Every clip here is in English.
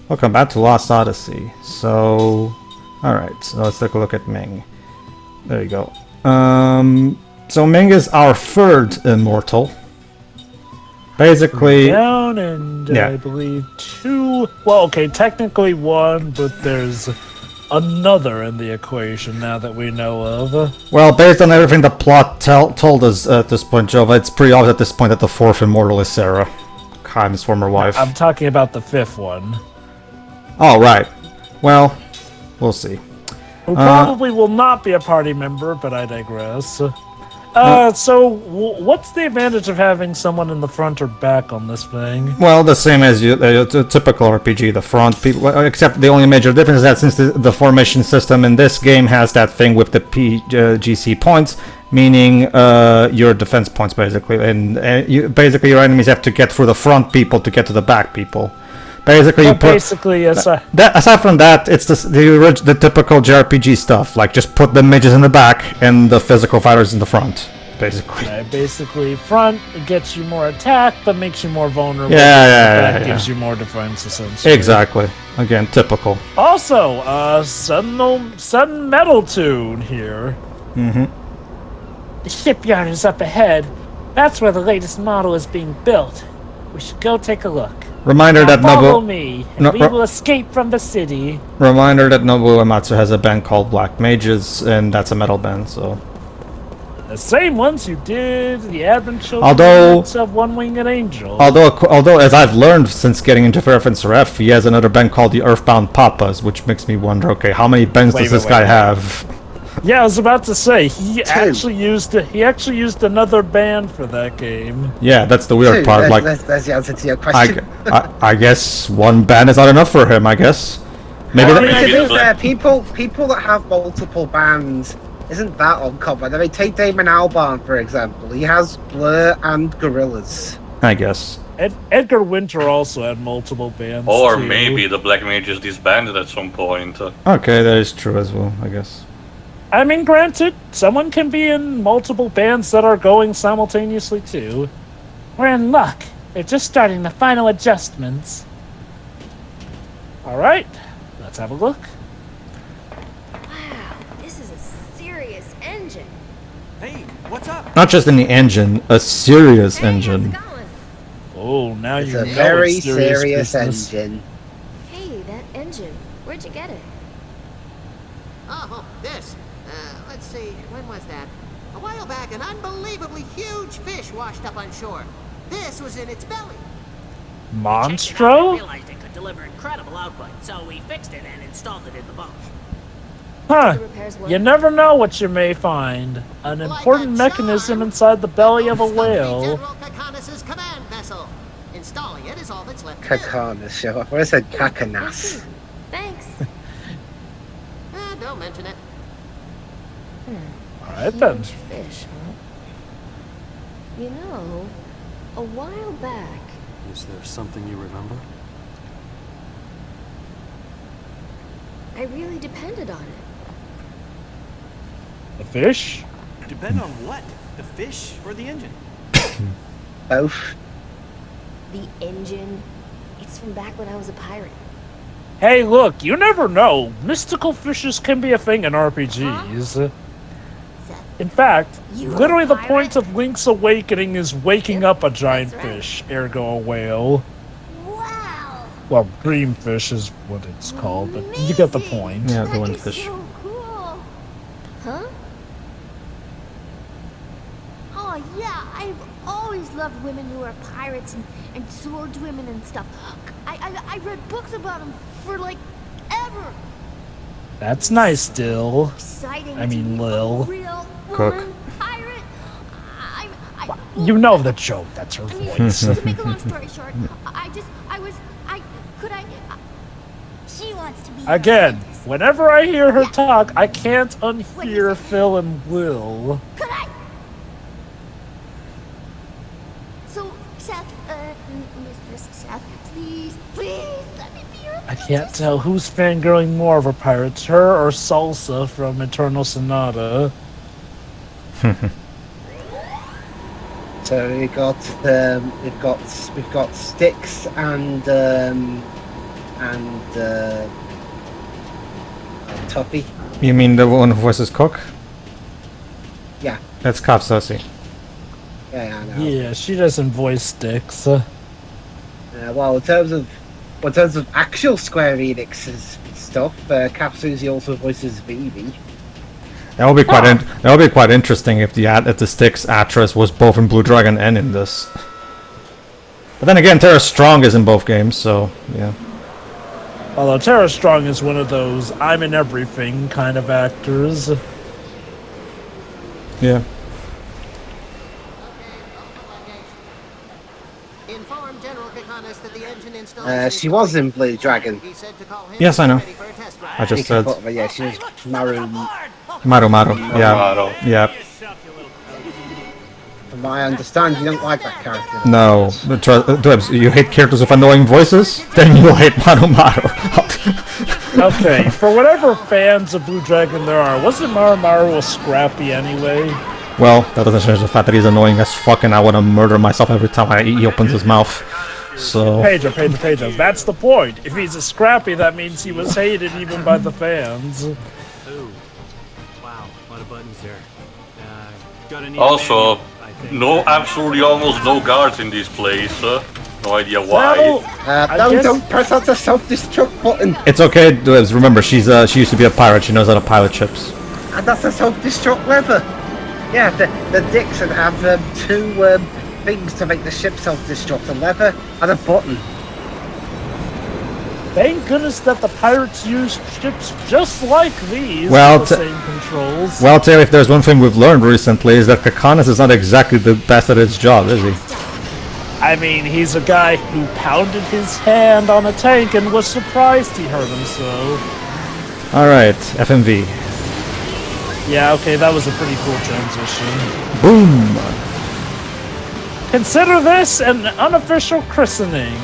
Welcome back to Lost Odyssey. So, alright, so let's take a look at Ming. There you go. So Ming is our third immortal. Basically... Down and yeah. I believe 2... Well, okay, technically 1, but there's another in the equation now that we know of. Well, based on everything the plot told us at this point, Jova, it's pretty obvious at this point that the 4th immortal is Sarah, Khan's former wife. I'm talking about the 5th one. Oh, right. Well, we'll see. Who probably will not be a party member, but I digress. So what's the advantage of having someone in the front or back on this thing? Well, the same as the typical RPG, the front people, except the only major difference is that since the formation system in this game has that thing with the GC points, meaning your defense points basically, and basically your enemies have to get through the front people to get to the back people. Basically, aside from that, it's the typical JRPG stuff. Like, just put the mages in the back and the physical fighters in the front. Basically. Basically, front gets you more attack, but makes you more vulnerable. Yeah. Gives you more defense, essentially. Exactly. Again, typical. Also, sudden metal tune here. The shipyard is up ahead. That's where the latest model is being built. We should go take a look. Reminder that follow me, and we will escape from the city. Reminder that Nobuo Uematsu has a band called Black Mages, and that's a metal band, so... The same ones who did the Advent Children of One Winged Angel. Although, as I've learned since getting into Reference Ref, he has another band called the Earthbound Papas, which makes me wonder, okay, how many bands does this guy have? Yeah, I was about to say, he actually used another band for that game. Yeah, that's the weird part. That's the answer to your question. I guess one band is not enough for him, I guess. Maybe to be fair, people that have multiple bands isn't that uncommon. I mean, take Damon Albarn, for example. He has Blur and Gorillaz. I guess. Edgar Winter also had multiple bands. Or too. maybe the Black Mages disbanded at some point. Okay, that is true as well, I guess. I mean, granted, someone can be in multiple bands that are going simultaneously, too. We're in luck. They're just starting the final adjustments. Alright, let's have a look. Wow, this is a serious engine. Hey, what's up? Not just any engine, a serious engine. How's it going? Oh, now It's you know a very it's serious serious business. engine. Hey, that engine. Where'd you get it? Oh, this. Let's see, when was that? A while back, an unbelievably huge fish washed up on shore. This was in its belly. Monstro? We realized it could deliver incredible output, so we fixed it and installed it in the boat. Huh. You never know what you may find. An important mechanism inside the belly of a whale. General Kakanas' command vessel. Installing it is all that's left. Kakanas, show off. I said Kakanas. Thanks. Don't mention it. Alright then. Huge fish, huh? You know, a while back... Is there something you remember? I really depended on it. The fish? Depend on what? The fish or the engine? Both. The engine? It's from back when I was a pirate. Hey, look, you never know. Mystical fishes can be a thing in RPGs. In fact, literally the point of Link's Awakening is waking up a giant fish, ergo a whale. Wow! Well, dreamfish is what it's called, but you get the point. Yeah, the one fish. So cool. Huh? Oh yeah, I've always loved women who are pirates and swordswomen and stuff. I read books about them for like ever. That's nice, Dill. Exciting. I mean, to Lil. be a real Cook. woman pirate. You know the joke, that's her voice. To make a long story short, she wants to be. Again, whenever I hear her talk, I can't unhear Phil and Will. Could I? So, Seth, Mistress Seth, please let me be your. I can't tell who's fangirling more over pirates, her or Salsa from Eternal Sonata. So we've got Styx and and Tuffy. You mean the one who voices Cook? Yeah. That's Cop Sussy. Yeah, I know. Yeah, she doesn't voice Sticks. Well, in terms of actual Square Enix's stuff, Cap Susie also voices Vivi. That would be quite interesting if the Styx actress was both in Blue Dragon and in this. But then again, Tara Strong is in both games, so yeah. Although Tara Strong is one of those I'm in everything kind of actors. Yeah. Inform General Kakanis that the engine installation She was in Blue Dragon. He said to call him Yes, I know. ready for a test drive. I just said But yeah, she was Maru. Maru. Yeah. Maru. Yeah. From what I understand, you don't like that character. No, Dwebs, you hate characters with annoying voices? Then you hate Maru. Okay, for whatever fans of Blue Dragon there are, wasn't Maru a scrappy anyway? Well, that doesn't change the fact that he's annoying as fuck and I want to murder myself every time he opens his mouth. So... Pedro, that's the point. If he's a scrappy, that means he was hated even by the fans. Ooh. Wow, a lot of buttons there. Got an Also, email, I think. no, absolutely almost no guards in this place. No idea why. Don't press out the self-destruct button. It's okay, Dwebs, remember, she used to be a pirate, she knows how to pilot ships. And that's a self-destruct lever. Yeah, the dicks have two things to make the ship self-destruct, a lever and a button. Thank goodness that the pirates used ships just like these Well, with the same controls. Well, Taylor, if there's one thing we've learned recently is that Kakanis is not exactly the best at his job, is he? I mean, he's a guy who pounded his hand on a tank and was surprised he hurt him so. Alright, FMV. Yeah, okay, that was a pretty cool transition. Boom! Consider this an unofficial christening.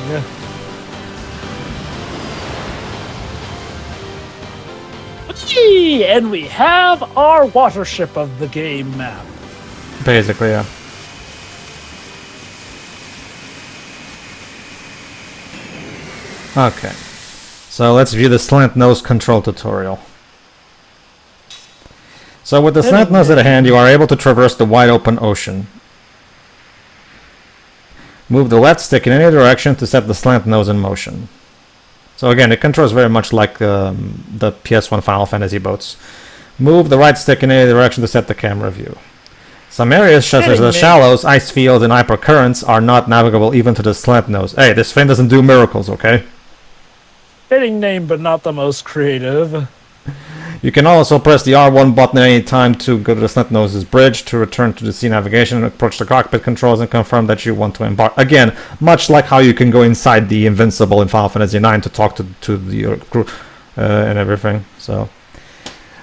Gee, and we have our watership of the game map. Basically, yeah. Okay. So let's view the slant nose control tutorial. So with the slant nose at hand, you are able to traverse the wide open ocean. Move the left stick in any direction to set the slant nose in motion. So again, it controls very much like the PS1 Final Fantasy boats. Move the right stick in any direction to set the camera view. Some areas, such as the shallows, ice fields, and hypercurrents, are not navigable even to the slant nose. Hey, this thing doesn't do miracles, okay? Fitting name, but not the most creative. You can also press the R1 button at any time to go to the slant nose's bridge to return to the sea navigation and approach the cockpit controls and confirm that you want to embark. Again, much like how you can go inside the Invincible in Final Fantasy IX to talk to the crew and everything. So,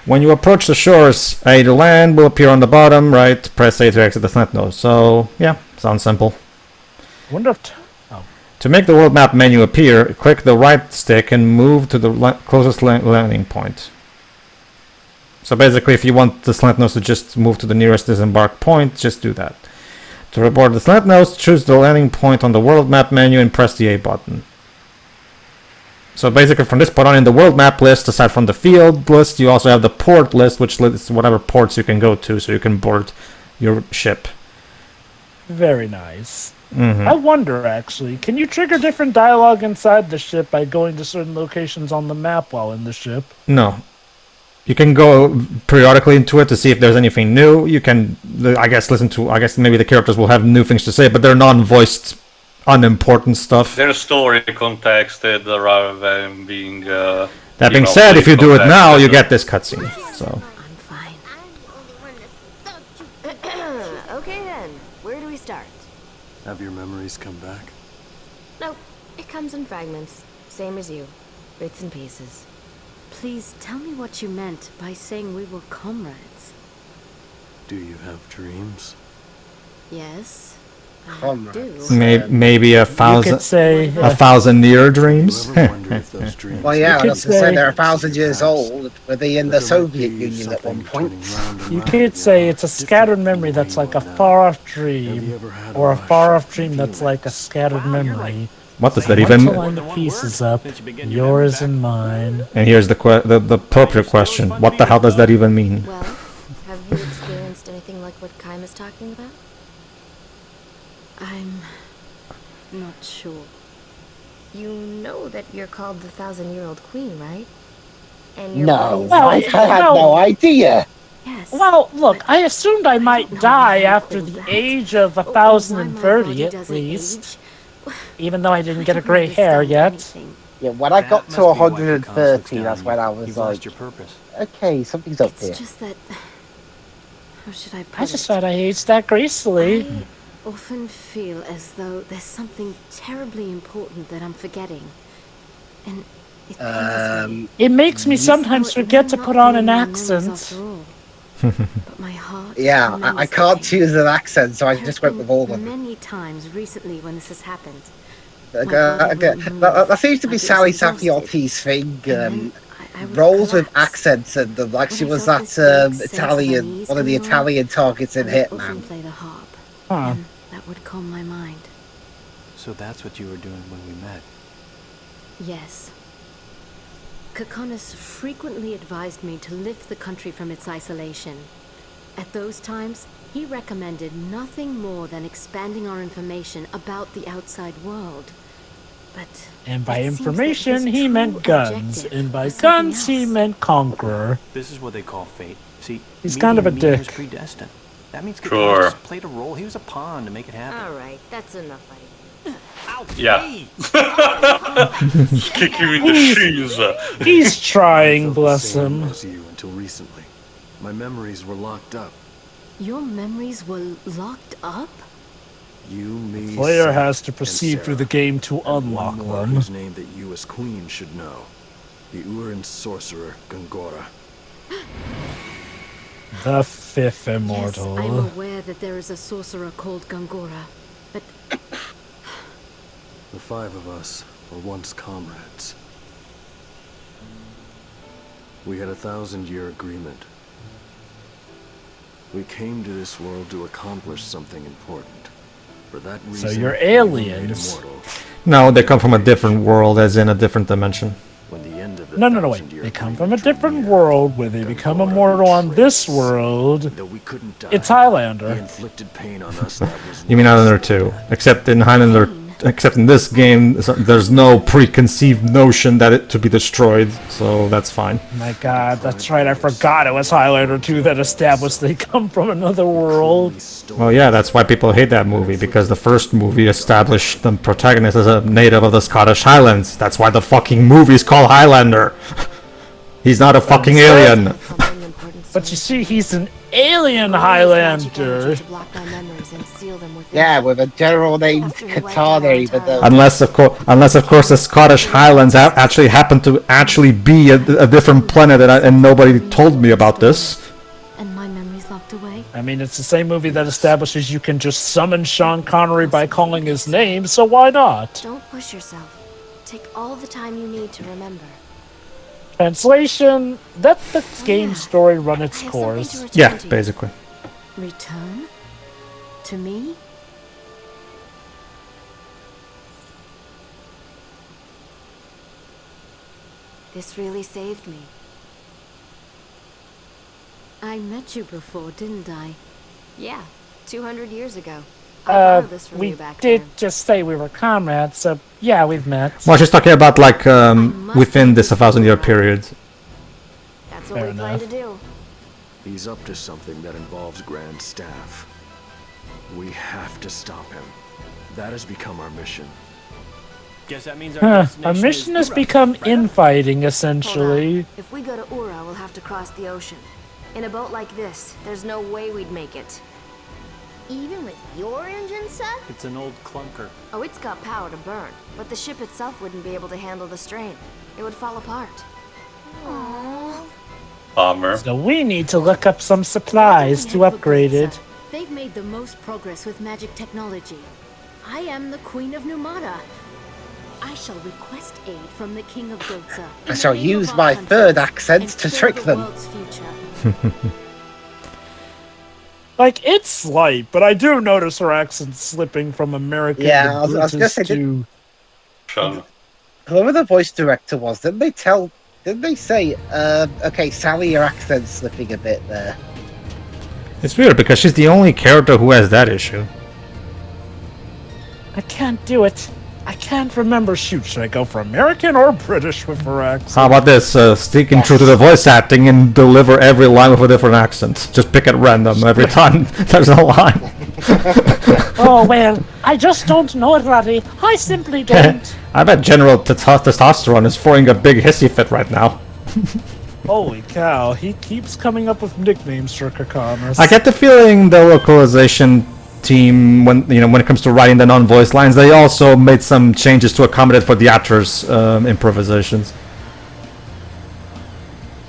when you approach the shores, A to land will appear on the bottom right. Press A to exit the slant nose. So, yeah, sounds simple. Wonder if To make the world map menu appear, click the right stick and move to the closest landing point. So basically, if you want the slant nose to just move to the nearest disembark point, just do that. To report the slant nose, choose the landing point on the world map menu and press the A button. So basically, from this point on in the world map list, aside from the field list, you also have the port list, which lists whatever ports you can go to, so you can board your ship. Very nice. Mm-hmm. I wonder, actually, can you trigger different dialogue inside the ship by going to certain locations on the map while in the ship? No. You can go periodically into it to see if there's anything new. You can, I guess, maybe the characters will have new things to say, but they're non-voiced, unimportant stuff. They're story contexted rather than being... that being said, if you do it now, you get this cutscene, so... I'm fine. Okay then, where do we start? Have your memories come back? Nope, it comes in fragments. Same as you. Bits and pieces. Please tell me what you meant by saying we were comrades. Do you have dreams? Yes, I Comrades. do. Maybe a thousand year dreams. Well, yeah, I was going to say they're 1,000 years old. Were they in the Soviet Union at one point? You could say it's a scattered memory that's like a far-off dream, or a far-off dream that's like a scattered memory. What does that I even... want to line the pieces up, yours and mine. And here's the appropriate question. What the hell does that even mean? Well, have you experienced anything like what Kaim is talking about? I'm not sure. You know that you're called the 1,000-year-old queen, right? And your No, body's I had no idea. Yes. Well, look, I assumed I might die after the age of Why my 1,030 body at doesn't least. age? Even though I didn't get a don't gray hair understand yet. anything. Yeah, when I got That to must be why Kakan's looks 130, down that's on when you. I was You've like, lost your purpose. okay, something's up It's here. just that... How should I put I just it? thought I aged that gracefully. I often feel as though there's something terribly important that I'm forgetting. And it pains me. It makes me sometimes Though it forget may to not put on be an my memories accent. after all. But my heart Yeah, I remembers can't the choose an accent, so I pain. just There went have with all been of them. many times recently when this has happened. Okay, body won't move, that seems to be like it Sally was exhausted. Safiotti's thing. And then I would Roles with collapse. accents in them, like When she I was felt that this vague sense of Italian, unease one of the coming on, Italian targets in I would often Hitman. play the harp, Huh. and that would calm my mind. So that's what you were doing when we met. Yes. Kakonis frequently advised me to lift the country from its isolation. At those times, he recommended nothing more than expanding our information about the outside world. But And by it seems that information, his he true meant guns. objective And by was something guns, he else. meant conqueror. This is what they call fate. See, He's me kind of a being mean was dick. predestined. That means Kakan's Sure. just played a role. He was a pawn to make it happen. Alright, that's enough, buddy. Yeah. Hey! Just kick you in the shins. He's trying, bless Same him. as you until recently. My memories were locked up. Your memories were locked up? You, me, Player Seth, has to and proceed through Sarah. the game to And unlock one more them. whose name that you as queen should know. The Uran sorcerer, Gangora. The fifth Yes, immortal. I'm aware that there is a sorcerer called Gangora, but The five of us were once comrades. We had a 1,000-year agreement. We came to this world to accomplish something important. For that reason, So you're we were made aliens. immortal. No, they come from a different world, as in a different dimension. When the end of the No, wait. 1,000-year They come from a agreement drew different near, world where they become Gangora immortal on betrayed this us. world. Though we couldn't die, It's he Highlander. inflicted pain on us that was You mean not Highlander so 2. bad. Except in Highlander... Except in this game, there's no preconceived notion that it to be destroyed, so that's fine. My god, that's right, I forgot it was Highlander 2 that established they come from another world. Well, yeah, that's why people hate that movie, because the first movie established the protagonist as a native of the Scottish Highlands. That's why the fucking movie's called Highlander. He's not a fucking alien. Something important But you soon. see, he's an alien Always magic energy Highlander. to block my memories and seal them within. Yeah, with a general named Katana, even though... Unless, of course, the Scottish Highlands actually happen to actually be a different planet, and nobody told me about this. and my memories locked away. I mean, it's the same movie that establishes you can just summon Sean Connery by calling his name, so why not? Don't push yourself. Take all the time you need to remember. Translation, let the game story run its I have something course. to return Yeah, to. basically. Return? To me? This really saved me. I met you before, didn't I? Yeah, 200 years ago. I borrowed this from We you back did then. just say we were comrades, so yeah, we've met. Well, she's talking about, like, within this 1,000-year period. That's what Fair we plan enough. to do. He's up to something that involves Grand Staff. We have to stop him. That has become our mission. Guess that means our Huh, destination our mission has Ura, become right? infighting, Hold on. essentially. If we go to Ura, we'll have to cross the ocean. In a boat like this, there's no way we'd make it. Even with your engine, Seth? It's an old clunker. Oh, it's got power to burn, but the ship itself wouldn't be able to handle the strain. It would fall apart. Aww. Bummer. So we need to look up some supplies to upgrade it. They've made the most progress with magic technology. I am the Queen of Numara. I shall request aid from the King of Dotsa. I shall use my third accent to trick them. Like, it's slight, but I do notice her accent slipping from American Yeah, to I was gonna British say, to... Whoever the voice director was, didn't they say, okay, Sally, your accent's slipping a bit there? It's weird because she's the only character who has that issue. I can't do it. I can't remember. Shoot, should I go for American or British with her accent? How about this? Sticking true to the voice acting and deliver every line with a different accent. Just pick at random every time there's a line. Oh, well, I just don't know it, Roddy. I simply don't. I bet General Testosterone is throwing a big hissy fit right now. Holy cow, he keeps coming up with nicknames for Kakanas. I get the feeling the localization team, when it comes to writing the non-voice lines, they also made some changes to accommodate for the actors' improvisations.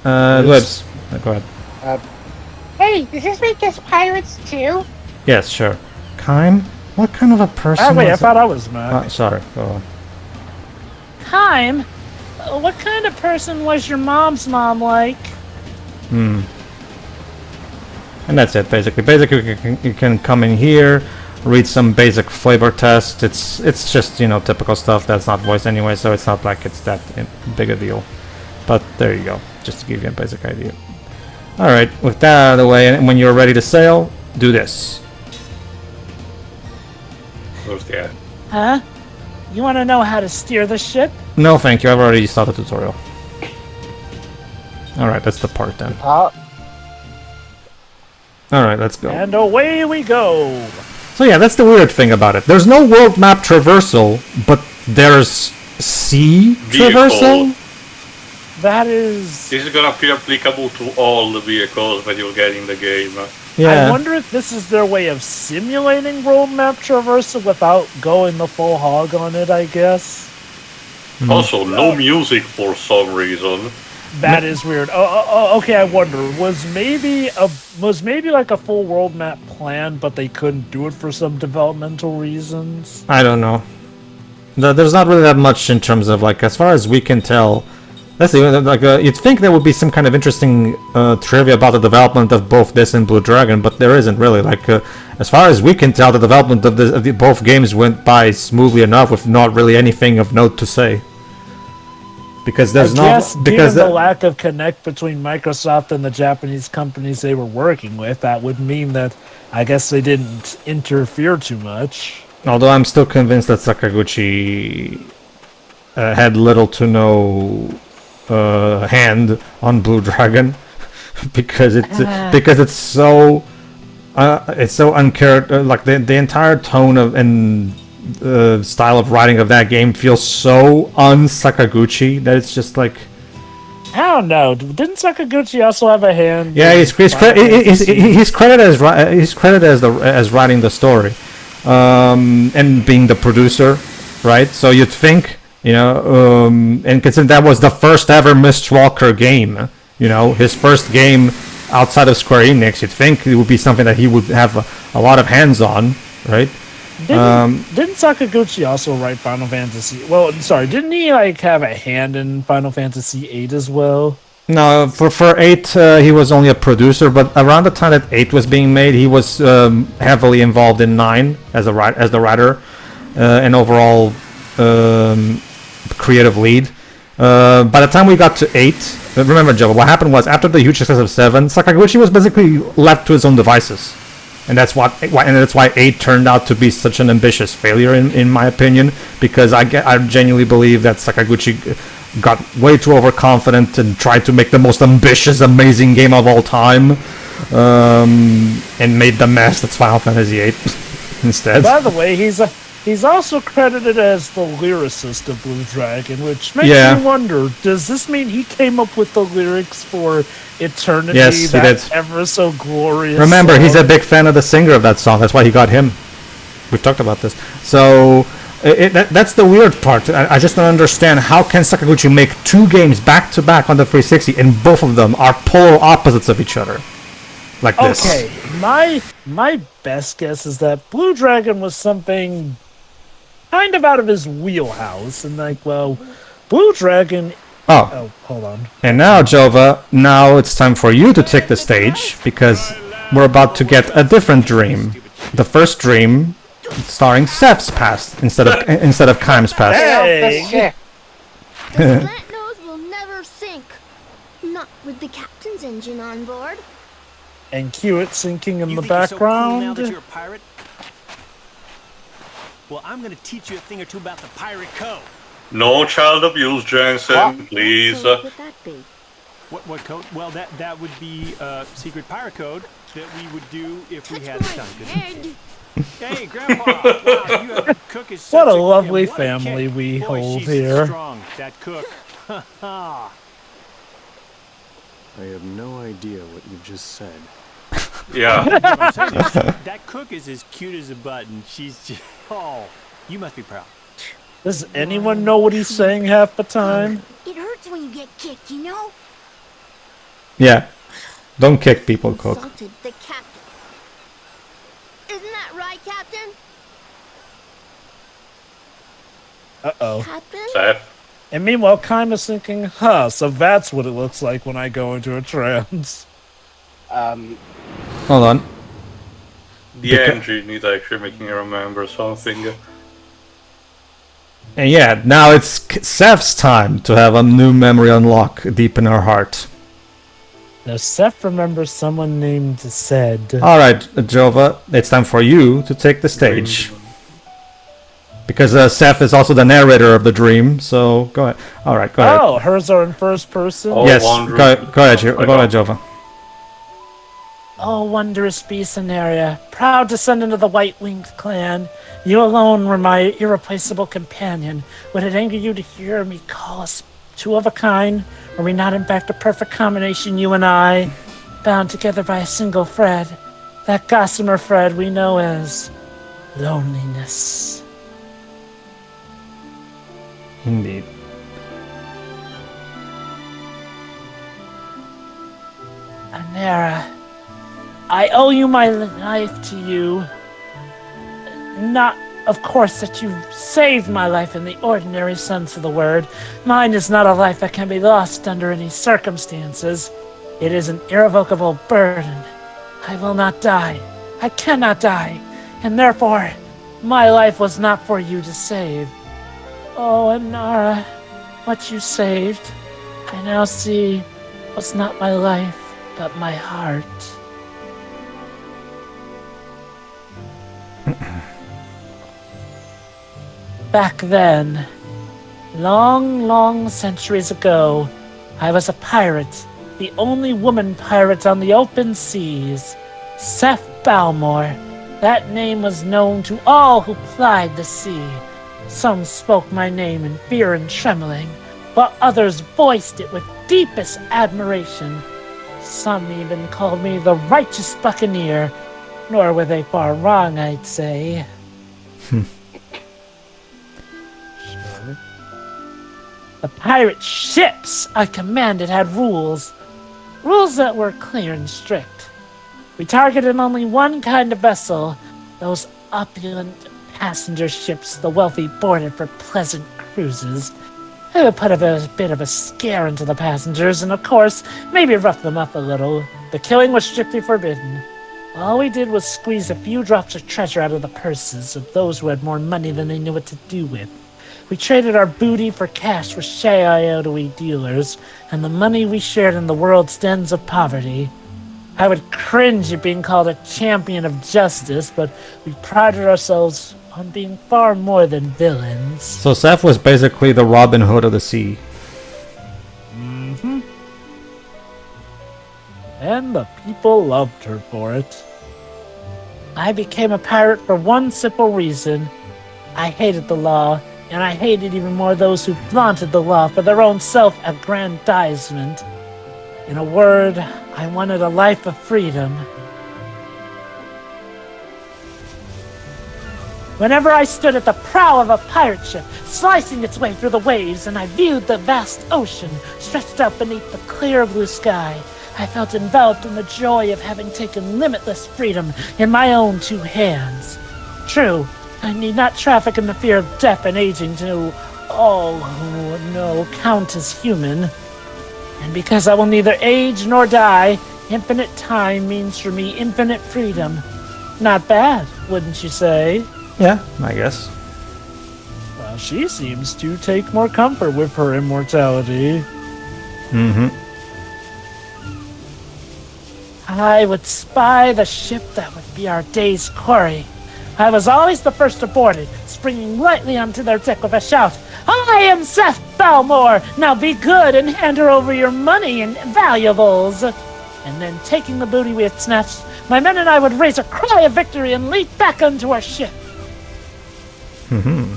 Libs, go ahead. Hey, does this make us pirates too? Yes, sure. Kime? What kind of a person wait, I was thought I was Mac. sorry, go on. Kime, what kind of person was your mom's mom like? And that's it, basically. Basically, you can come in here, read some basic flavor test. It's just, typical stuff that's not voice anyway, so it's not like it's that big a deal. But there you go, just to give you a basic idea. Alright, with that out of the way, and when you're ready to sail, do this. Where's that? Huh? You want to know how to steer the ship? No, thank you, I've already saw the tutorial. Alright, that's the part then. Alright, let's go. And away we go! So yeah, that's the weird thing about it. There's no world map traversal, but there's sea traversal? That is... This is gonna be applicable to all the vehicles when you get in the game. I wonder if this is their way of simulating world map traversal without going the full hog on it, I guess. Also, no music for some reason. That is weird. Okay, I wonder, was maybe like a full world map plan, but they couldn't do it for some developmental reasons? I don't know. There's not really that much in terms of, as far as we can tell. Let's see, you'd think there would be some kind of interesting trivia about the development of both this and Blue Dragon, but there isn't really. As far as we can tell, the development of both games went by smoothly enough with not really anything of note to say. Because there's given the lack of connect between Microsoft and the Japanese companies they were working with, that would mean that I guess they didn't interfere too much. Although I'm still convinced that Sakaguchi had little to no hand on Blue Dragon, because it's so uncharacteristic. The entire tone of and style of writing of that game feels so un-Sakaguchi that it's just like... I don't know. Didn't Sakaguchi also have a hand? Yeah, he's credited as writing the story, and being the producer, right? So you'd think, and considering that was the first ever Mistwalker game, his first game outside of Square Enix, you'd think it would be something that he would have a lot of hands on, right? Didn't Sakaguchi also write Final Fantasy? Well, sorry, didn't he have a hand in Final Fantasy VIII as well? No, for 8 he was only a producer, but around the time that 8 was being made, he was heavily involved in 9 as the writer and overall creative lead. By the time we got to 8, remember, Joe, what happened was after the huge success of 7, Sakaguchi was basically left to his own devices. And that's why 8 turned out to be such an ambitious failure, in my opinion, because I genuinely believe that Sakaguchi got way too overconfident and tried to make the most ambitious, amazing game of all time, and made the mess that's Final Fantasy VIII instead. By the way, he's also credited as the lyricist of Blue Dragon, which makes me wonder, does this mean he came up with the lyrics for Eternity? Yes, he did. Ever so glorious Remember, song? he's a big fan of the singer of that song. That's why he got him. We've talked about this. So that's the weird part. I just don't understand, how can Sakaguchi make 2 games back to back on the 360 and both of them are polar opposites of each other? Like this. Okay, my best guess is that Blue Dragon was something kind of out of his wheelhouse, and Blue Dragon... Oh, hold on. And now, Jova, it's time for you to take the stage, because we're about to get a different dream. The first dream starring Seth's past instead of Kaim's past. Hey! The slant nose will never sink. Not with the captain's engine on board. And cue it sinking in You the think you're so cool now background. that you're a pirate? Well, I'm gonna teach you a thing or two about the pirate code. No child abuse, Jensen, please. What would that be? What code? Well, that would be a secret pirate code that we would do if we had Touch my time. head. Hey, Grandpa! Wow, you have cook is What such a lovely what a family kid. we Boy, hold she's here. Strong, that cook. Ha ha. I have no idea what you just said. Yeah. I'm saying is, that cook is as cute as a button. She's just, oh, you must be proud. Does anyone know what he's saying half the time? It hurts when you get kicked, you know? Yeah. Don't kick people, Cook. Insulted the captain. Isn't that right, Captain? Uh-oh. Captain? Seth. And meanwhile, Kaim is thinking, huh, so that's what it looks like when I go into a trance. Hold on. The engine is actually making me remember something. And yeah, now it's Seth's time to have a new memory unlock deep in her heart. Now, Seth remembers someone named Zed. Alright, Jova, it's time for you to take the stage. Because Seth is also the narrator of the dream, so go ahead. Alright, go ahead. Oh, hers are in first person? Oh, Yes, wondrous. go ahead, Jova. Oh, wondrous beast and area, proud descendant of the White-Winged clan, you alone were my irreplaceable companion. Would it anger you to hear me call us two of a kind? Are we not in fact a perfect combination, you and I, bound together by a single thread? That gossamer thread we know as loneliness. Indeed. Anera, I owe you my life to you. Not, of course, that you saved my life in the ordinary sense of the word. Mine is not a life that can be lost under any circumstances. It is an irrevocable burden. I will not die. I cannot die. And therefore, my life was not for you to save. Oh, Anara, what you saved, I now see, was not my life, but my heart. Back then, long, long centuries ago, I was a pirate, the only woman pirate on the open seas. Seth Balmore. That name was known to all who plied the sea. Some spoke my name in fear and trembling, while others voiced it with deepest admiration. Some even called me the righteous buccaneer, nor were they far wrong, I'd say. The pirate ships I commanded had rules. Rules that were clear and strict. We targeted only one kind of vessel, those opulent passenger ships the wealthy boarded for pleasant cruises. It would put a bit of a scare into the passengers, and of course, maybe rough them up a little. The killing was strictly forbidden. All we did was squeeze a few drops of treasure out of the purses of those who had more money than they knew what to do with. We traded our booty for cash with Shayiotoe dealers, and the money we shared in the world's dens of poverty. I would cringe at being called a champion of justice, but we prided ourselves on being far more than villains. So Seth was basically the Robin Hood of the sea. Mm-hmm. And the people loved her for it. I became a pirate for one simple reason. I hated the law, and I hated even more those who flaunted the law for their own self-aggrandizement. In a word, I wanted a life of freedom. Whenever I stood at the prow of a pirate ship, slicing its way through the waves, and I viewed the vast ocean stretched out beneath the clear blue sky, I felt enveloped in the joy of having taken limitless freedom in my own two hands. True, I need not traffic in the fear of death and aging to all who no count as human. And because I will neither age nor die, infinite time means for me infinite freedom. Not bad, wouldn't you say? Yeah, I guess. Well, she seems to take more comfort with her immortality. Mm-hmm. I would spy the ship that would be our day's quarry. I was always the first aboard it, springing lightly onto their deck with a shout, "I am Seth Balmore! Now be good and hand her over your money and valuables!" And then, taking the booty we had snatched, my men and I would raise a cry of victory and leap back onto our ship. Mm-hmm.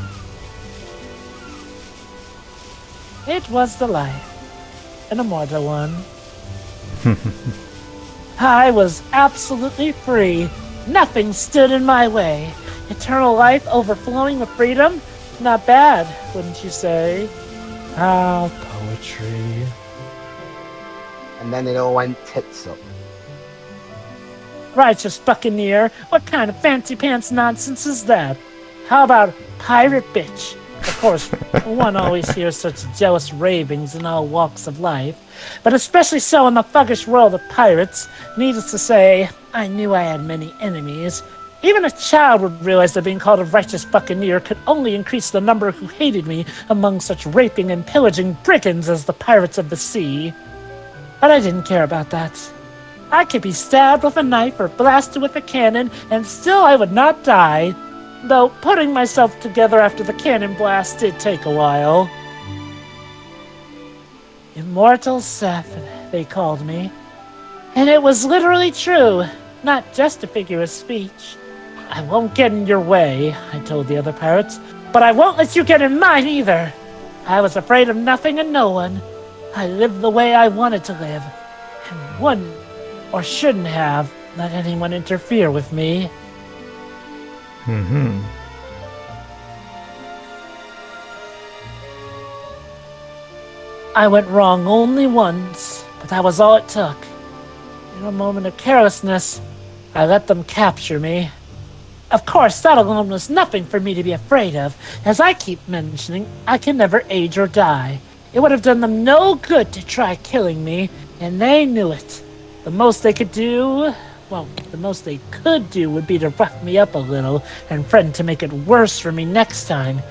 It was the life. An immortal one. I was absolutely free. Nothing stood in my way. Eternal life overflowing with freedom? Not bad, wouldn't you say? Ah, poetry. And then it all went tits up. Righteous Buccaneer, what kind of fancy pants nonsense is that? How about pirate bitch? Of course, one always hears such jealous ravings in all walks of life, but especially so in the thuggish world of pirates. Needless to say, I knew I had many enemies. Even a child would realize that being called a righteous buccaneer could only increase the number who hated me among such raping and pillaging brigands as the pirates of the sea. But I didn't care about that. I could be stabbed with a knife or blasted with a cannon, and still I would not die. Though putting myself together after the cannon blast did take a while. Immortal Seth, they called me. And it was literally true, not just a figure of speech. I won't get in your way, I told the other pirates, but I won't let you get in mine either. I was afraid of nothing and no one. I lived the way I wanted to live, and wouldn't, or shouldn't have, let anyone interfere with me. Mm-hmm. I went wrong only once, but that was all it took. In a moment of carelessness, I let them capture me. Of course, that alone was nothing for me to be afraid of. As I keep mentioning, I can never age or die. It would have done them no good to try killing me, and they knew it. The most they could do would be to rough me up a little and threaten to make it worse for me next time.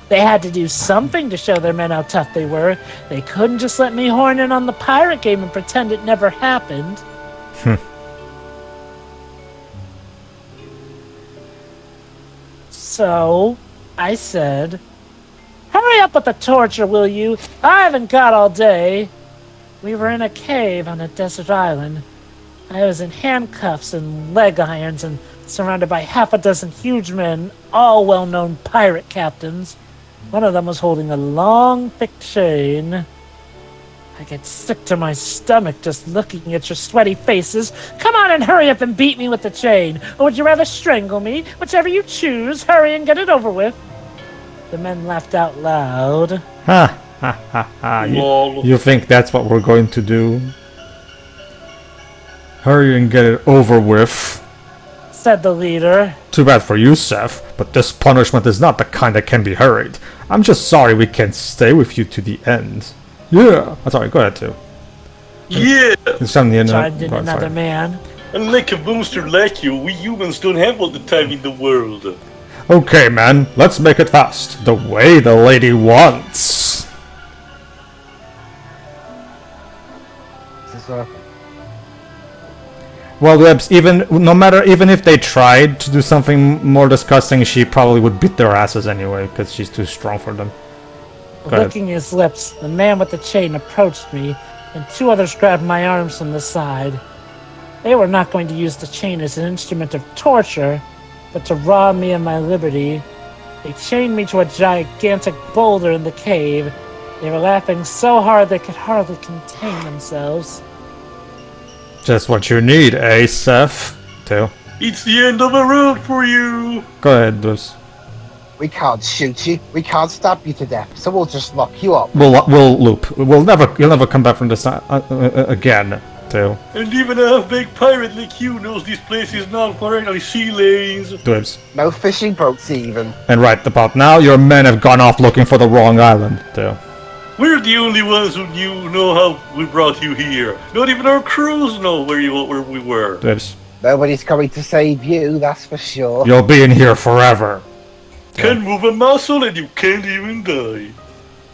They had to do something to show their men how tough they were. They couldn't just let me horn in on the pirate game and pretend it never happened. So, I said, "Hurry up with the torture, will you? I haven't got all day." We were in a cave on a desert island. I was in handcuffs and leg irons and surrounded by half a dozen huge men, all well-known pirate captains. One of them was holding a long, thick chain. I get sick to my stomach just looking at your sweaty faces. Come on and hurry up and beat me with the chain. Or would you rather strangle me? Whichever you choose, hurry and get it over with. The men laughed out loud. Ha ha ha ha. You think that's what we're going to do? Hurry and get it over with, said the leader. Too bad for you, Seth, but this punishment is not the kind that can be hurried. I'm just sorry we can't stay with you to the end. Yeah. Oh, sorry, go ahead too. Yeah! Chimed in another man. Unlike a monster like you, we humans don't have all the time in the world. Okay, man, let's make it fast. The way the lady wants. Well, Webs, even if they tried to do something more disgusting, she probably would beat their asses anyway, because she's too strong for them. Licking his lips, the man with the chain approached me, and two others grabbed my arms from the side. They were not going to use the chain as an instrument of torture, but to rob me of my liberty. They chained me to a gigantic boulder in the cave. They were laughing so hard they could hardly contain themselves. Just what you need, eh, Seth? Too. It's the end of the road for you! Go ahead, Bruce. We can't shoot you. We can't stab you to death, so we'll just lock you up. We'll loop. You'll never come back from this again, too. And even a half-baked pirate like you knows this place is not for any sea lanes. Dibs. No fishing boats even. And right about now, your men have gone off looking for the wrong island, too. We're the only ones who know how we brought you here. Not even our crews know where we were. Dibs. Nobody's coming to save you, that's for sure. You'll be in here forever. can't move a muscle and you can't even die.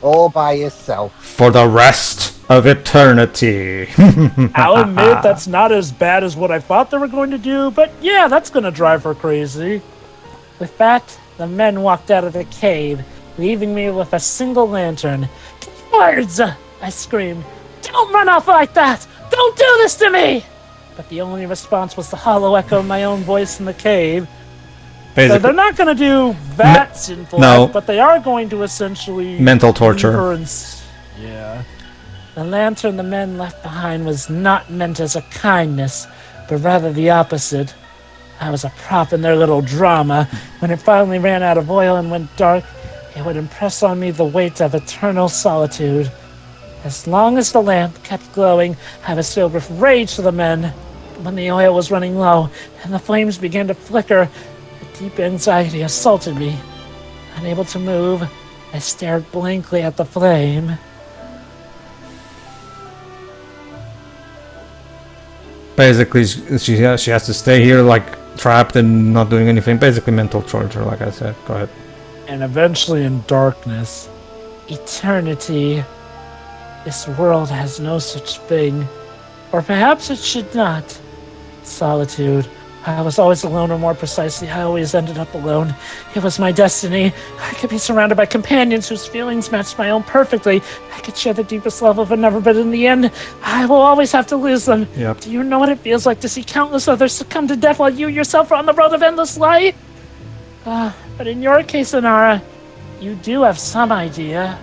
All by yourself. For the rest of eternity. I'll admit that's not as bad as what I thought they were going to do, but yeah, that's gonna drive her crazy. With that, the men walked out of the cave, leaving me with a single lantern. "Cowards!" I screamed. "Don't run off like that! Don't do this to me!" But the only response was the hollow echo of my own voice in the cave. So they're not going to do that sinful act, but they are going to essentially... mental torture. Yeah. The lantern the men left behind was not meant as a kindness, but rather the opposite. I was a prop in their little drama. When it finally ran out of oil and went dark, it would impress on me the weight of eternal solitude. As long as the lamp kept glowing, I was filled with rage for the men. When the oil was running low and the flames began to flicker, a deep anxiety assaulted me. Unable to move, I stared blankly at the flame. Basically, she has to stay here, like, trapped and not doing anything. Basically mental torture, like I said. Go ahead. And eventually in darkness. Eternity. This world has no such thing. Or perhaps it should not. Solitude. I was always alone, or more precisely, I always ended up alone. It was my destiny. I could be surrounded by companions whose feelings matched my own perfectly. I could share the deepest love of another, but in the end, I will always have to lose them. Yep. Do you know what it feels like to see countless others succumb to death while you yourself are on the road of endless light? But in your case, Inara, you do have some idea.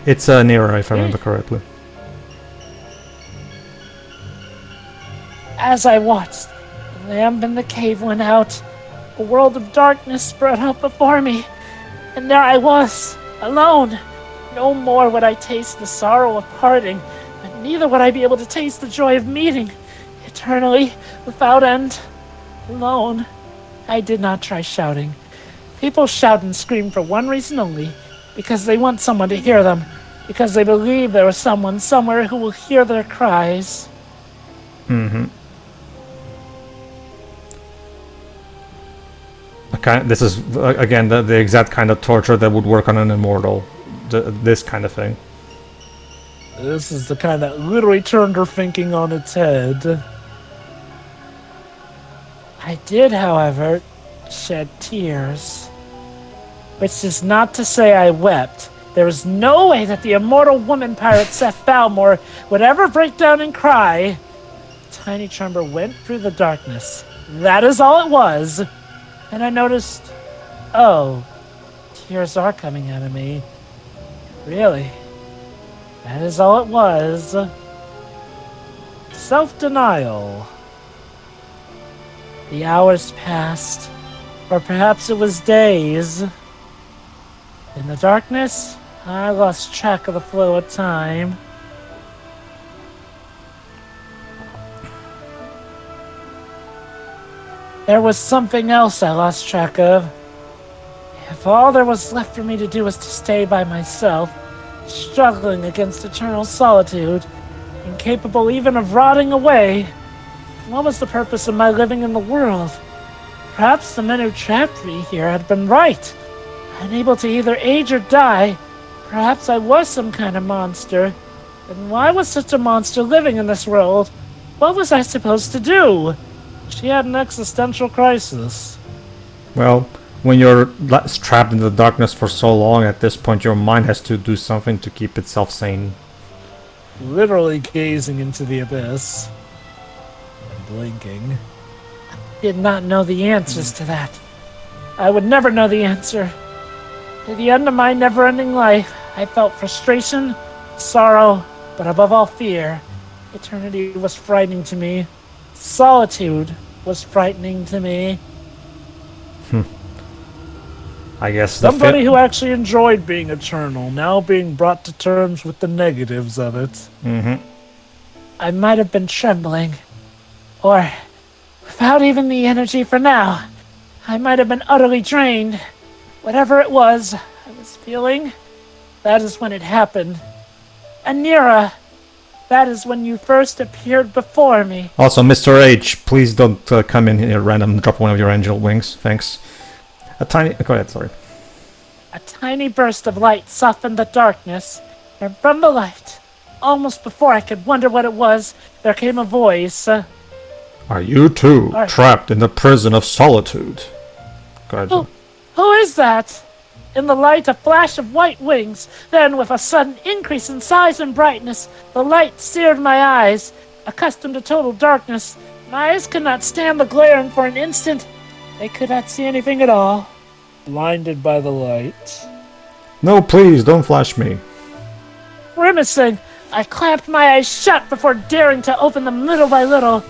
It's Nira, if I remember correctly. As I watched, the lamp in the cave went out. A world of darkness spread out before me. And there I was, alone. No more would I taste the sorrow of parting, but neither would I be able to taste the joy of meeting. Eternally, without end, alone. I did not try shouting. People shout and scream for one reason only, because they want someone to hear them, because they believe there is someone somewhere who will hear their cries. Mm-hmm. This is, again, the exact kind of torture that would work on an immortal. This kind of thing. This is the kind that literally turned her thinking on its head. I did, however, shed tears. Which is not to say I wept. There was no way that the immortal woman pirate Seth Balmore would ever break down and cry. A tiny tremor went through the darkness. That is all it was. And I noticed, oh, tears are coming out of me. Really? That is all it was. Self-denial. The hours passed, or perhaps it was days. In the darkness, I lost track of the flow of time. There was something else I lost track of. If all there was left for me to do was to stay by myself, struggling against eternal solitude, incapable even of rotting away, what was the purpose of my living in the world? Perhaps the men who trapped me here had been right. Unable to either age or die, perhaps I was some kind of monster. Then why was such a monster living in this world? What was I supposed to do? She had an existential crisis. Well, when you're trapped in the darkness for so long, at this point your mind has to do something to keep itself sane. Literally gazing into the abyss. And blinking. I did not know the answers to that. I would never know the answer. At the end of my never-ending life, I felt frustration, sorrow, but above all fear. Eternity was frightening to me. Solitude was frightening to me. I guess somebody who actually enjoyed being eternal, now being brought to terms with the negatives of it. Mm-hmm. I might have been trembling. Or, without even the energy for now, I might have been utterly drained. Whatever it was I was feeling, that is when it happened. Anira, that is when you first appeared before me. Also, Mr. H, please don't come in here random, drop one of your angel wings. Thanks. Go ahead, sorry. A tiny burst of light softened the darkness, and from the light, almost before I could wonder what it was, there came a voice. Are you too trapped in the prison of solitude? Go ahead. Who is that? In the light, a flash of white wings. Then, with a sudden increase in size and brightness, the light seared my eyes. Accustomed to total darkness, my eyes could not stand the glare, and for an instant, they could not see anything at all. Blinded by the light. No, please, don't flash me. Grimacing, I clamped my eyes shut before daring to open them little by little.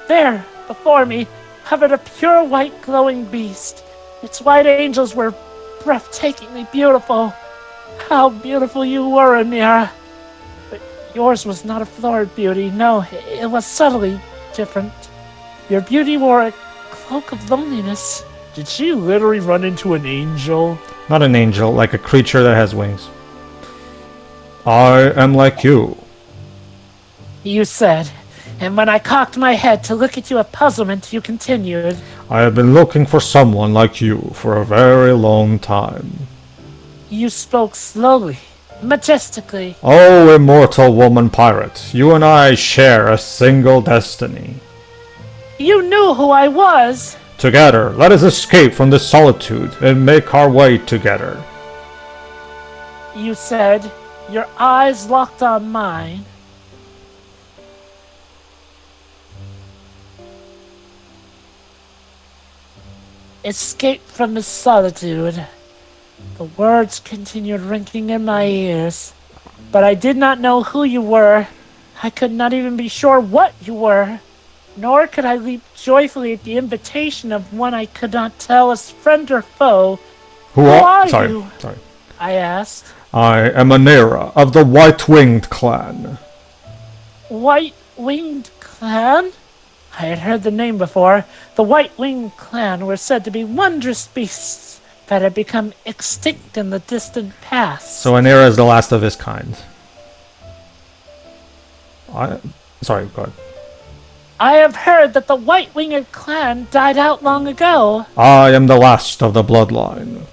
There, before me, hovered a pure white glowing beast. Its white angels were breathtakingly beautiful. How beautiful you were, Amira. But yours was not a florid beauty. No, it was subtly different. Your beauty wore a cloak of loneliness. Did she literally run into an angel? Not an angel, like a creature that has wings. I am like you. You said, and when I cocked my head to look at you with puzzlement, you continued. I have been looking for someone like you for a very long time. You spoke slowly, majestically. Oh, immortal woman pirate, you and I share a single destiny. You knew who I was. Together, let us escape from this solitude and make our way together. You said, your eyes locked on mine. Escape from this solitude. The words continued ringing in my ears, but I did not know who you were. I could not even be sure what you were. Nor could I leap joyfully at the invitation of one I could not tell as friend or foe. Who are you? Sorry. I asked. I am Anera of the White-Winged Clan. White-Winged Clan? I had heard the name before. The White-Winged Clan were said to be wondrous beasts that had become extinct in the distant past. So Anera is the last of his kind. Sorry, go ahead. I have heard that the White-Winged Clan died out long ago. I am the last of the bloodline.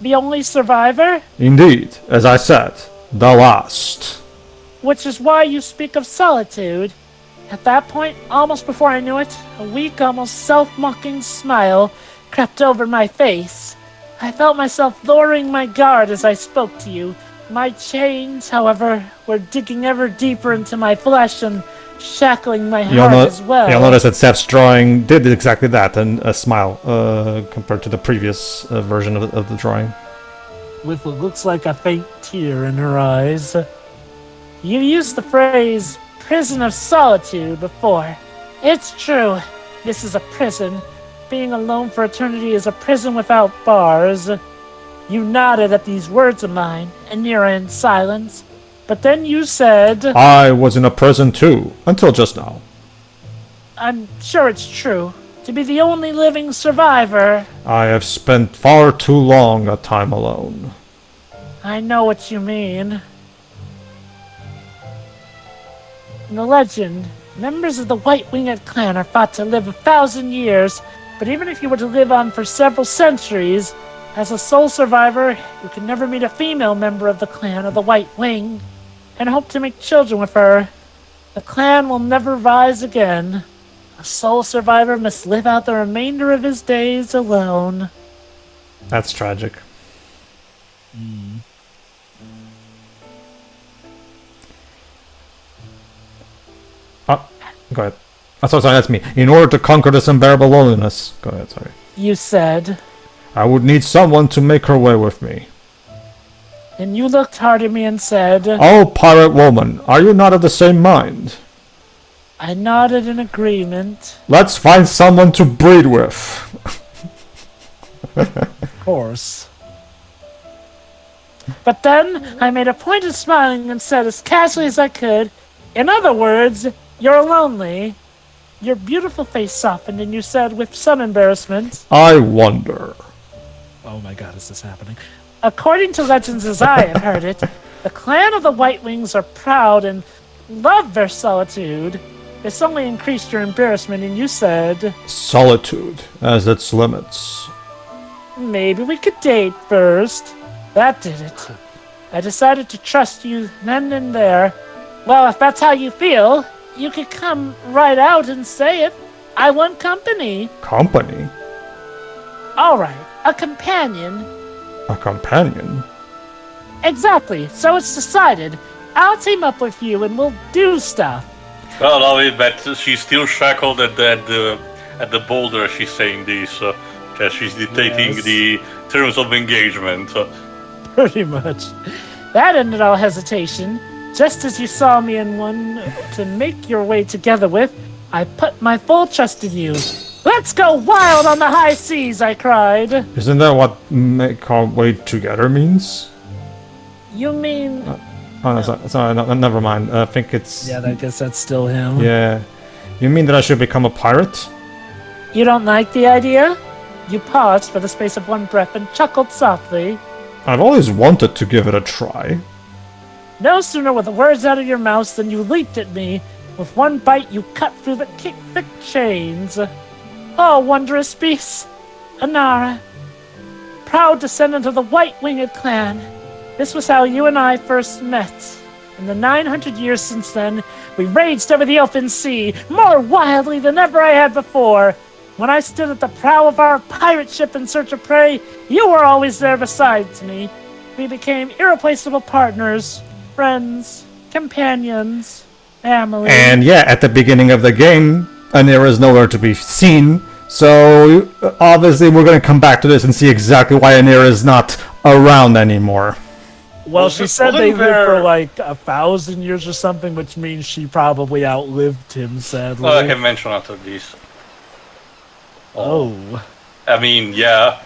The only survivor? Indeed, as I said, the last. Which is why you speak of solitude. At that point, almost before I knew it, a weak, almost self-mocking smile crept over my face. I felt myself lowering my guard as I spoke to you. My chains, however, were digging ever deeper into my flesh and shackling my heart as well. You'll notice that Seth's drawing did exactly that, and a smile, compared to the previous version of the drawing. With what looks like a faint tear in her eyes. You used the phrase, prison of solitude, before. It's true. This is a prison. Being alone for eternity is a prison without bars. You nodded at these words of mine, Anera in silence. But then you said... I was in a prison too, until just now. I'm sure it's true. To be the only living survivor. I have spent far too long a time alone. I know what you mean. In the legend, members of the White-Winged Clan are thought to live 1,000 years, but even if you were to live on for several centuries, as a sole survivor, you can never meet a female member of the clan of the White Wing, and hope to make children with her. The clan will never rise again. A sole survivor must live out the remainder of his days alone. That's tragic. Go ahead. Oh, sorry, that's me. In order to conquer this unbearable loneliness... Go ahead, sorry. You said... I would need someone to make her way with me. And you looked hard at me and said... Oh, pirate woman, are you not of the same mind? I nodded in agreement. Let's find someone to breed with. Of course. But then, I made a point of smiling and said as casually as I could, in other words, you're lonely. Your beautiful face softened and you said with some embarrassment, I wonder. Oh my god, is this happening? According to legends as I have heard it, the clan of the White Wings are proud and love their solitude. This only increased your embarrassment and you said... Solitude has its limits. maybe we could date first. That did it. I decided to trust you then and there. Well, if that's how you feel, you could come right out and say it. I want company. Company? All right, a companion. A companion? Exactly, so it's decided. I'll team up with you and we'll do stuff. Well, I bet she's still shackled at the boulder. She's saying this, that she's dictating the terms of engagement. Pretty much. That ended all hesitation. Just as you saw me in one to make your way together with, I put my full trust in you. Let's go wild on the high seas, I cried. Isn't that what make our way together means? You mean... no, never mind. I think it's... Yeah, I guess that's still him. Yeah. You mean that I should become a pirate? You don't like the idea? You paused for the space of one breath and chuckled softly. I've always wanted to give it a try. No sooner were the words out of your mouth than you leaped at me. With one bite, you cut through the thick chains. Oh, wondrous beast! Anara. Proud descendant of the White-Winged clan. This was how you and I first met. In the 900 years since then, we raged over the open sea, more wildly than ever I had before. When I stood at the prow of our pirate ship in search of prey, you were always there besides me. We became irreplaceable partners, friends, companions, family. And yeah, at the beginning of the game, Anira is nowhere to be seen. So obviously we're going to come back to this and see exactly why Anira is not around anymore. Well, she said they lived for like 1,000 years or something, which means she probably outlived him, sadly. Well, I can mention after this. Oh. I mean, yeah.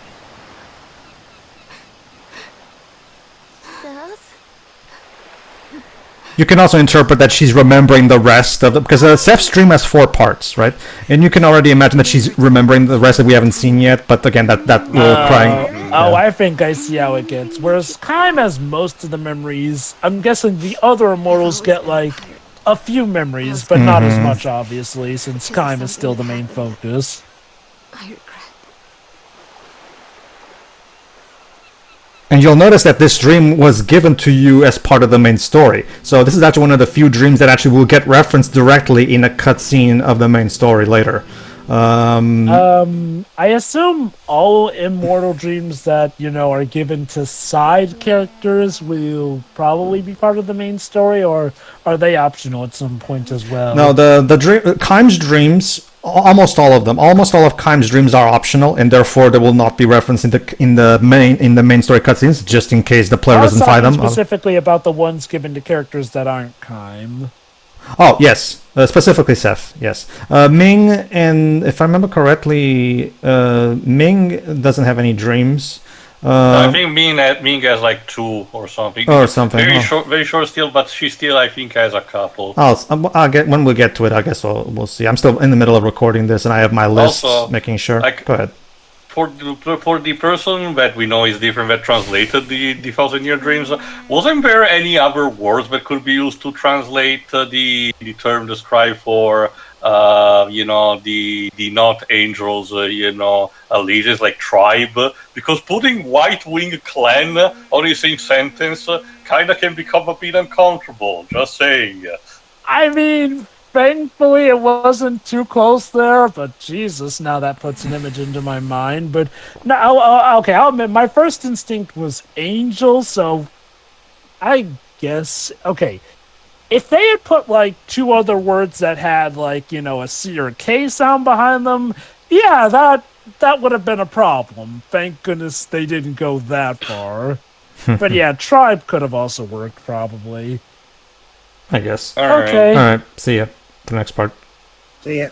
Seth? You can also interpret that she's remembering the rest of the... Because Seth's dream has 4 parts, right? And you can already imagine that she's remembering the rest that we haven't seen yet. But again, that little crying... Oh, I think I see how it gets. Whereas Kaim has most of the memories. I'm guessing the other immortals get, like, a few memories, but not as much, obviously, since Kaim is still the main focus. I regret. And you'll notice that this dream was given to you as part of the main story. So this is actually one of the few dreams that actually will get referenced directly in a cutscene of the main story later. I assume all immortal dreams that, you know, are given to side characters will probably be part of the main story, or are they optional at some point as well? No, the dream, Kaim's dreams, almost all of Kaim's dreams are optional, and therefore they will not be referenced in the main story cutscenes, just in case the player doesn't find them. Specifically about the ones given to characters that aren't Kaim. Oh, yes. Specifically Seth, yes. Ming, and if I remember correctly, Ming doesn't have any dreams. I think Ming has like 2 or something. Very short still, but she still, I think, has a couple. I'll get when we get to it. I guess we'll see. I'm still in the middle of recording this, and I have my list, also, making sure. Go ahead. For the person that we know is different that translated the 1,000-year dreams, wasn't there any other words that could be used to translate the term described for the not angels allegiance, like tribe? Because putting White-Wing clan on the same sentence kinda can become a bit uncomfortable, just saying. I mean, thankfully it wasn't too close there, but Jesus, now that puts an image into my mind. But no, okay, I'll admit, my first instinct was angel, so I guess, okay. If they had put, like, 2 other words that had, like, you know, a C or a K sound behind them, yeah, that would have been a problem. Thank goodness they didn't go that far. But yeah, tribe could have also worked, probably. I guess. Okay. Alright, see ya. The next part. See ya.